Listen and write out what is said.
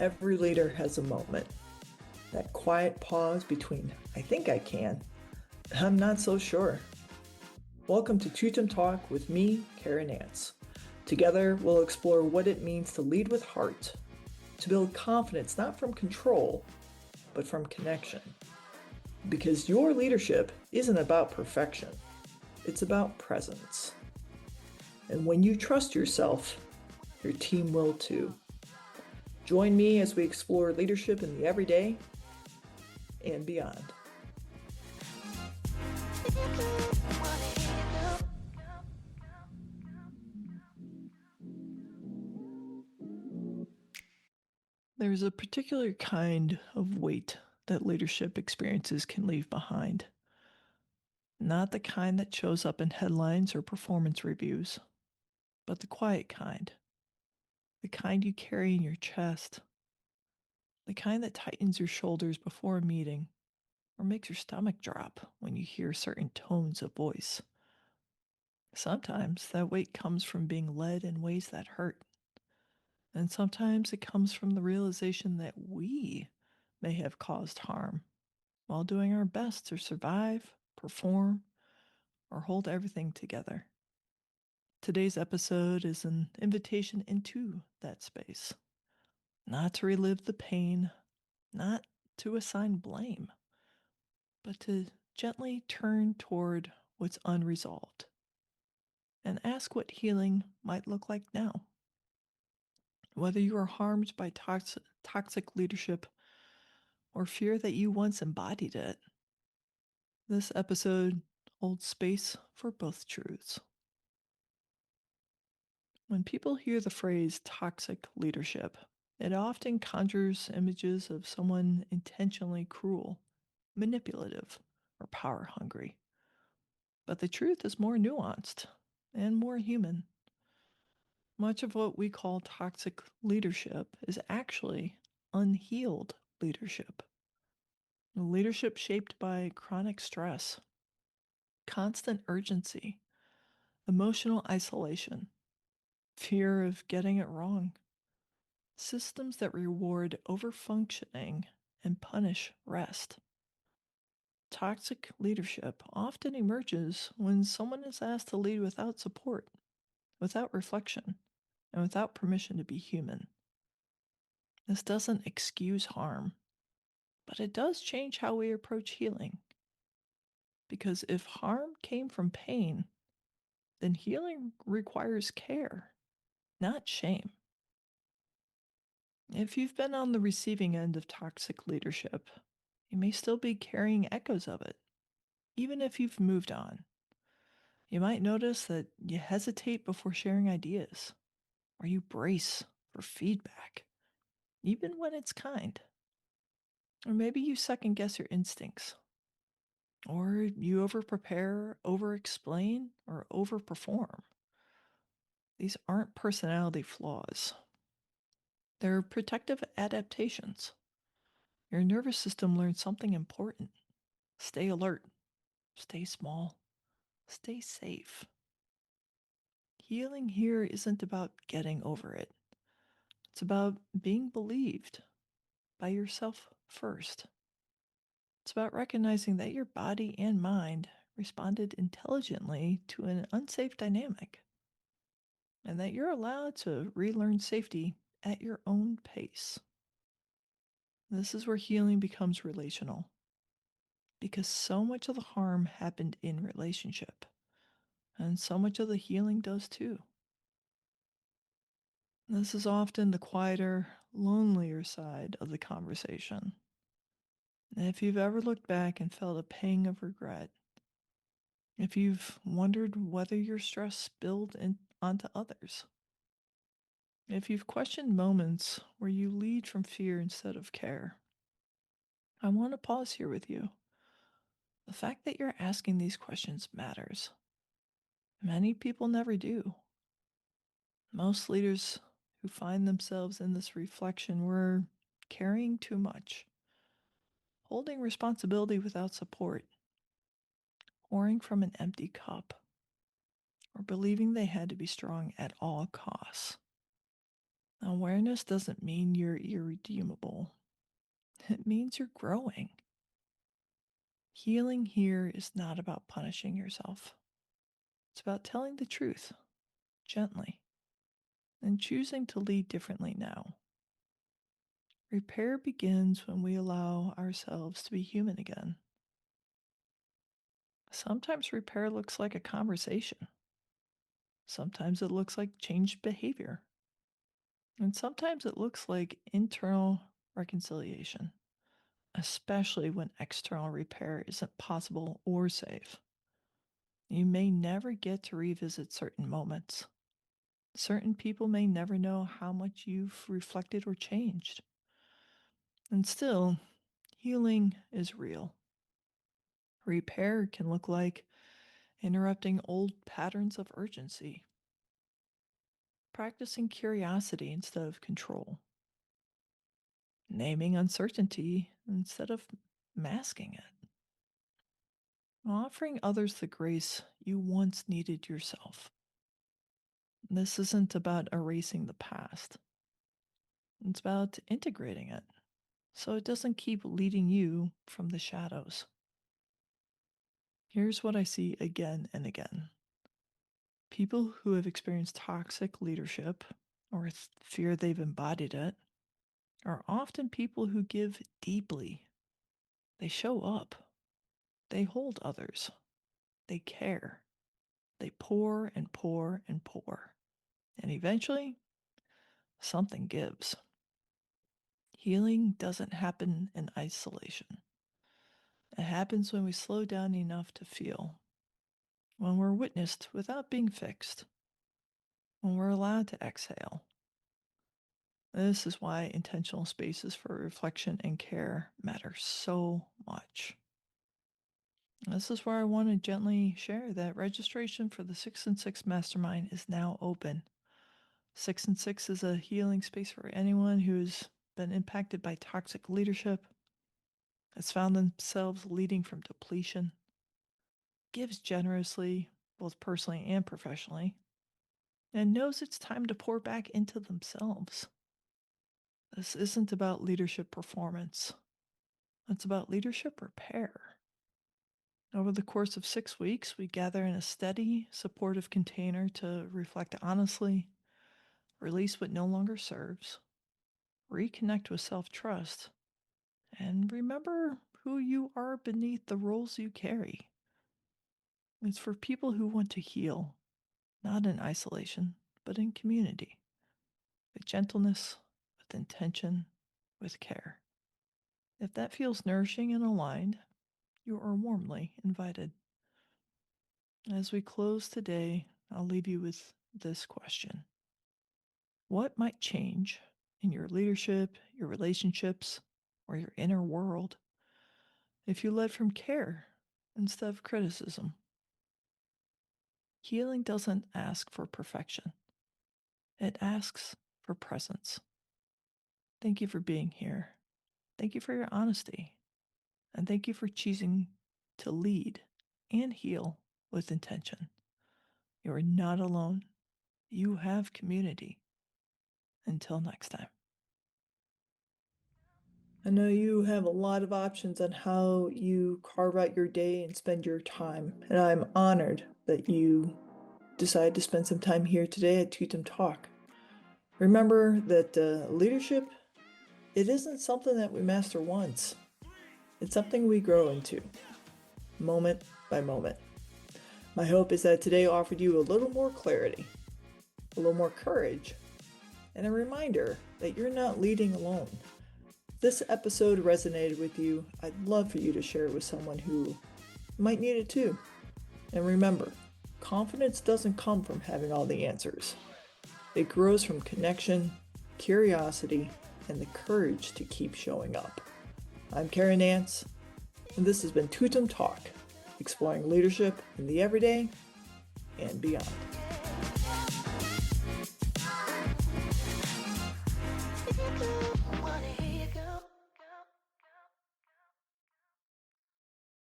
Every leader has a moment, that quiet pause between I think I can, I'm not so sure. Welcome to Truth and Talk with me, Cara Nance. Together, we'll explore what it means to lead with heart, to build confidence not from control, but from connection. Because your leadership isn't about perfection, it's about presence. And when you trust yourself, your team will too. Join me as we explore leadership in the everyday and beyond. There's a particular kind of weight that leadership experiences can leave behind. Not the kind that shows up in headlines or performance reviews, but the quiet kind. The kind you carry in your chest. The kind that tightens your shoulders before a meeting or makes your stomach drop when you hear certain tones of voice. Sometimes that weight comes from being led in ways that hurt. And sometimes it comes from the realization that we may have caused harm while doing our best to survive, perform, or hold everything together. Today's episode is an invitation into that space, not to relive the pain, not to assign blame, but to gently turn toward what's unresolved and ask what healing might look like now. Whether you are harmed by toxic leadership or fear that you once embodied it, this episode holds space for both truths. When people hear the phrase toxic leadership, it often conjures images of someone intentionally cruel, manipulative, or power hungry. But the truth is more nuanced and more human. Much of what we call toxic leadership is actually unhealed leadership. Leadership shaped by chronic stress, constant urgency, emotional isolation, fear of getting it wrong, systems that reward overfunctioning and punish rest. Toxic leadership often emerges when someone is asked to lead without support, without reflection, and without permission to be human. This doesn't excuse harm, but it does change how we approach healing. Because if harm came from pain, then healing requires care, not shame. If you've been on the receiving end of toxic leadership, you may still be carrying echoes of it, even if you've moved on. You might notice that you hesitate before sharing ideas, or you brace for feedback, even when it's kind. Or maybe you second guess your instincts, or you overprepare, over explain, or overperform. These aren't personality flaws, they're protective adaptations. Your nervous system learns something important. Stay alert, stay small, stay safe. Healing here isn't about getting over it. It's about being believed by yourself first. It's about recognizing that your body and mind responded intelligently to an unsafe dynamic, and that you're allowed to relearn safety at your own pace. This is where healing becomes relational, because so much of the harm happened in relationship, and so much of the healing does too. This is often the quieter, lonelier side of the conversation. If you've ever looked back and felt a pang of regret, if you've wondered whether your stress spilled onto others, if you've questioned moments where you lead from fear instead of care, I want to pause here with you. The fact that you're asking these questions matters. Many people never do. Most leaders who find themselves in this reflection were carrying too much, holding responsibility without support, pouring from an empty cup, or believing they had to be strong at all costs. Awareness doesn't mean you're irredeemable. It means you're growing. Healing here is not about punishing yourself. It's about telling the truth, gently, and choosing to lead differently now. Repair begins when we allow ourselves to be human again. Sometimes repair looks like a conversation. Sometimes it looks like changed behavior. And sometimes it looks like internal reconciliation, especially when external repair isn't possible or safe. You may never get to revisit certain moments. Certain people may never know how much you've reflected or changed. And still, healing is real. Repair can look like interrupting old patterns of urgency, practicing curiosity instead of control, naming uncertainty instead of masking it, offering others the grace you once needed yourself. This isn't about erasing the past, it's about integrating it so it doesn't keep leading you from the shadows. Here's what I see again and again: people who have experienced toxic leadership or fear they've embodied it are often people who give deeply. They show up, they hold others, they care, they pour and pour and pour. And eventually, something gives. Healing doesn't happen in isolation. It happens when we slow down enough to feel, when we're witnessed without being fixed, when we're allowed to exhale. This is why intentional spaces for reflection and care matter so much. This is where I want to gently share that registration for the 6 and 6 Mastermind is now open. 6 and 6 is a healing space for anyone who's been impacted by toxic leadership, has found themselves leading from depletion, gives generously, both personally and professionally, and knows it's time to pour back into themselves. This isn't about leadership performance. It's about leadership repair. Over the course of 6 weeks, we gather in a steady, supportive container to reflect honestly, release what no longer serves, reconnect with self-trust, and remember who you are beneath the roles you carry. It's for people who want to heal, not in isolation, but in community, with gentleness, with intention, with care. If that feels nourishing and aligned, you are warmly invited. As we close today, I'll leave you with this question: what might change in your leadership, your relationships, or your inner world if you led from care instead of criticism? Healing doesn't ask for perfection, it asks for presence. Thank you for being here. Thank you for your honesty. And thank you for choosing to lead and heal with intention. You are not alone. You have community. Until next time. I know you have a lot of options on how you carve out your day and spend your time, and I'm honored that you decided to spend some time here today at Tutum Talk. Remember that leadership, it isn't something that we master once. It's something we grow into, moment by moment. My hope is that today offered you a little more clarity, a little more courage, and a reminder that you're not leading alone. If this episode resonated with you, I'd love for you to share it with someone who might need it too. And remember, confidence doesn't come from having all the answers. It grows from connection, curiosity, and the courage to keep showing up. I'm Cara Nance, and this has been Tutum Talk, exploring leadership in the everyday and beyond.